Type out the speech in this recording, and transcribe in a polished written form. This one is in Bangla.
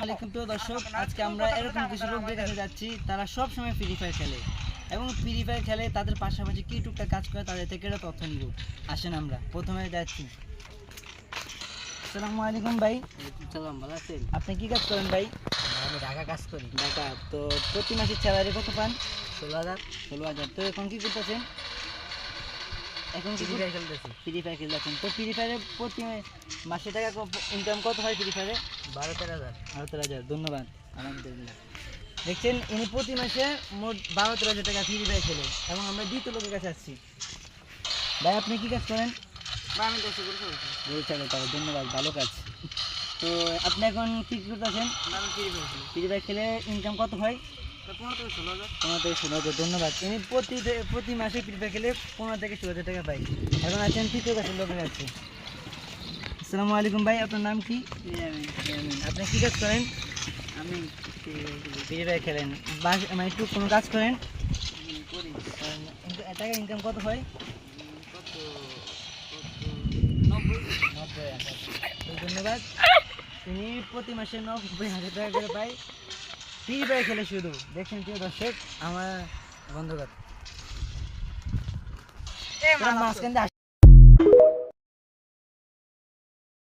আলাইকুম প্রিয় দর্শক, আজকে আমরা এরকম কিছু লোকদের কাছে যাচ্ছি, তারা সব সময় ফ্রি ফায়ার খেলে এবং ফ্রি ফায়ার খেলে তাদের পাশাপাশি কি টুকটাক কাজ করে, তাদের থেকে এটা তথ্য নিব। আসেন আমরা প্রথমে যাচ্ছি। আসসালামু আলাইকুম ভাই। সালাম, ভালো আছেন? আপনি কি কাজ করেন ভাই? আমি ঢাকা কাজ করি। ঢাকা। তো প্রতি মাসে স্যালারি কত পান? 16,000। 16,000। তো এখন কি করতেছেন? এখন কি ফ্রি ফায়ার খেলতেছি। ফ্রি ফায়ার খেলতেছেন। তো ফ্রি ফায়ারে প্রতি মাসে টাকা ইনকাম কত হয় ফ্রি ফায়ারে? 12-13,000। 12-13,000। ধন্যবাদ। আলহামদুলিল্লাহ। দেখছেন, ইনি প্রতি মাসে মোট 12-13,000 টাকা ফ্রি ফায়ার খেলে এবং আমরা দ্বিতীয় লোকের কাছে আসছি। ভাই আপনি কি কাজ করেন? আমি দেশে করে চলছি। গরু ছাগল পালন। ধন্যবাদ, ভালো কাজ। তো আপনি এখন কি করতেছেন? আমি ফ্রি ফায়ার খেলি। ফ্রি ফায়ার খেলে ইনকাম কত হয়? 15-16,000। 15-16,000। ধন্যবাদ। ইনি প্রতি মাসে ফ্রি ফায়ার খেলে 15-16,000 টাকা পাই। এখন আছেন তৃতীয় কাছের লোকের কাছে। আসসালামু আলাইকুম ভাই, আপনার নাম কি? আপনি কি কাজ করেন? আমি ফ্রি ফায়ার খেলেন, মানে একটু কোনো কাজ করেন? করি। টাকা ইনকাম কত হয়? কত 90। 90,000। তো ধন্যবাদ। তিনি প্রতি মাসে 90,000 টাকা করে পায়, ফ্রি ফায়ার খেলে শুধু। দেখছেন প্রিয় দর্শক, আমার বন্ধুগণ মাঝখান দিয়ে